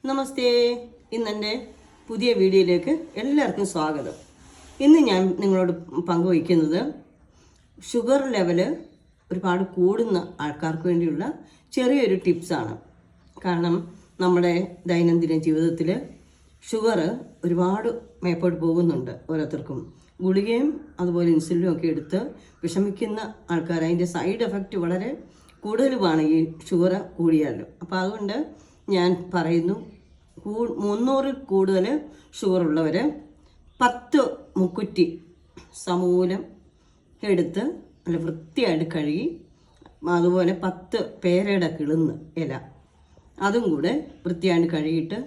നമസ്തേ. ഇന്നെൻ്റെ പുതിയ വീഡിയോയിലേക്ക് എല്ലാവർക്കും സ്വാഗതം. ഇന്ന് ഞാൻ നിങ്ങളോട് പങ്കുവയ്ക്കുന്നത് ഷുഗർ ലെവല് ഒരുപാട് കൂടുന്ന ആൾക്കാർക്ക് വേണ്ടിയുള്ള ചെറിയൊരു ടിപ്സാണ്. കാരണം നമ്മുടെ ദൈനംദിന ജീവിതത്തിൽ ഷുഗർ ഒരുപാട് മേപ്പോട്ട് പോകുന്നുണ്ട്. ഓരോരുത്തർക്കും ഗുളികയും അതുപോലെ ഇൻസുലിനും ഒക്കെ എടുത്ത് വിഷമിക്കുന്ന ആൾക്കാർ. അതിൻ്റെ സൈഡ് എഫക്റ്റ് വളരെ കൂടുതലുമാണ് ഈ ഷുഗർ കൂടിയാൽ. അപ്പോൾ അതുകൊണ്ട് ഞാൻ പറയുന്നു, 300 കൂടുതൽ ഷുഗർ ഉള്ളവർ 10 മുക്കുറ്റി സമൂലം എടുത്ത് നല്ല വൃത്തിയായിട്ട് കഴുകി, അതുപോലെ 10 പേരയുടെ കിളുന്ന് ഇല അതും കൂടെ വൃത്തിയായിട്ട് കഴുകിയിട്ട്,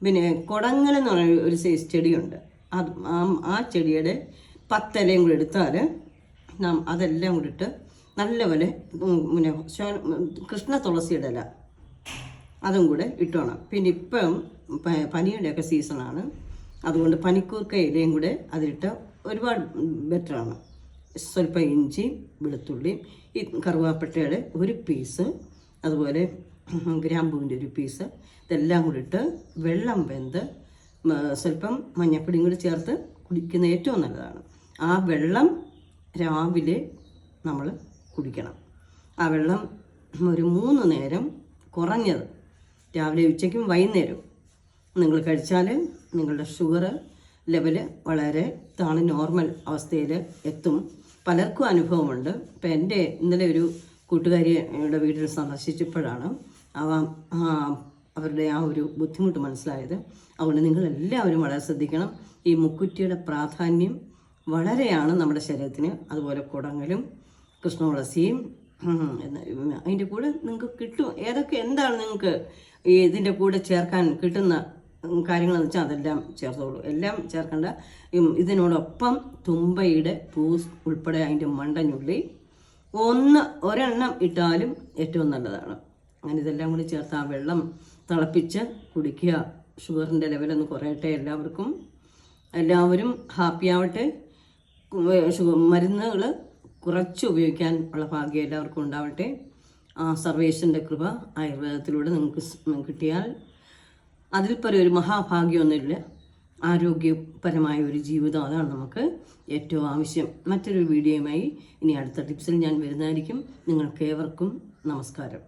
പിന്നെ കൊടങ്ങൽ എന്ന് പറയുന്ന ഒരു സൈസ് ചെടിയുണ്ട്, അത് ആ ചെടിയുടെ 10 ഇലയും കൂടെ എടുത്താൽ അതെല്ലാം കൂടി ഇട്ട് നല്ലപോലെ പിന്നെ കൃഷ്ണ തുളസിയുടെ ഇല അതും കൂടെ ഇട്ടോണം. പിന്നെ ഇപ്പം പനിയുടെയൊക്കെ സീസണാണ്, അതുകൊണ്ട് പനിക്കൂർക്ക ഇലയും കൂടെ അതിലിട്ട് ഒരുപാട് ബെറ്ററാണ്. സ്വല്പം ഇഞ്ചി, വെളുത്തുള്ളി, ഈ കറുവാപ്പട്ടയുടെ ഒരു പീസ്, അതുപോലെ ഗ്രാമ്പൂവിൻ്റെ ഒരു പീസ്, ഇതെല്ലാം കൂടി ഇട്ട് വെള്ളം വെന്ത് സ്വല്പം മഞ്ഞപ്പൊടിയും കൂടി ചേർത്ത് കുടിക്കുന്ന ഏറ്റവും നല്ലതാണ്. ആ വെള്ളം രാവിലെ നമ്മൾ കുടിക്കണം. ആ വെള്ളം ഒരു 3 നേരം കുറഞ്ഞത് രാവിലെ, ഉച്ചയ്ക്കും വൈകുന്നേരവും നിങ്ങൾ കഴിച്ചാൽ നിങ്ങളുടെ ഷുഗർ ലെവല് വളരെ നോർമൽ അവസ്ഥയിൽ എത്തും. പലർക്കും അനുഭവമുണ്ട്. ഇപ്പം എൻ്റെ ഇന്നലെ ഒരു കൂട്ടുകാരിയുടെ വീട്ടിൽ സന്ദർശിച്ചപ്പോഴാണ് അവരുടെ ആ ഒരു ബുദ്ധിമുട്ട് മനസ്സിലായത്. അതുകൊണ്ട് നിങ്ങളെല്ലാവരും വളരെ ശ്രദ്ധിക്കണം. ഈ മുക്കുറ്റിയുടെ പ്രാധാന്യം വളരെയാണ് നമ്മുടെ ശരീരത്തിന്. അതുപോലെ കുടങ്ങലും കൃഷ്ണതുളസിയും അതിൻ്റെ കൂടെ നിങ്ങൾക്ക് കിട്ടും. എന്താണ് നിങ്ങൾക്ക് ഈ ഇതിൻ്റെ കൂടെ ചേർക്കാൻ കിട്ടുന്ന കാര്യങ്ങളെന്ന് വെച്ചാൽ അതെല്ലാം ചേർത്തോളൂ. എല്ലാം ചേർക്കേണ്ട. ഇതിനോടൊപ്പം തുമ്പയുടെ പൂസ് ഉൾപ്പെടെ അതിൻ്റെ മണ്ടഞ്ഞുള്ളി ഒരെണ്ണം ഇട്ടാലും ഏറ്റവും നല്ലതാണ്. അങ്ങനെ ഇതെല്ലാം കൂടി ചേർത്ത് ആ വെള്ളം തിളപ്പിച്ച് കുടിക്കുക. ഷുഗറിൻ്റെ ലെവലൊന്ന് കുറയട്ടെ. എല്ലാവരും ഹാപ്പി ആവട്ടെ. മരുന്നുകൾ കുറച്ച് ഉപയോഗിക്കാൻ ഉള്ള ഭാഗ്യം എല്ലാവർക്കും ഉണ്ടാവട്ടെ. സർവേശ്വരൻ്റെ കൃപ ആയുർവേദത്തിലൂടെ നിങ്ങൾക്ക് കിട്ടിയാൽ അതിൽ ഒരു മഹാഭാഗ്യമൊന്നുമില്ല. ആരോഗ്യപരമായ ഒരു ജീവിതം, അതാണ് നമുക്ക് ഏറ്റവും ആവശ്യം. മറ്റൊരു വീഡിയോയുമായി ഇനി അടുത്ത ടിപ്സിൽ ഞാൻ വരുന്നതായിരിക്കും. നിങ്ങൾക്കേവർക്കും നമസ്കാരം.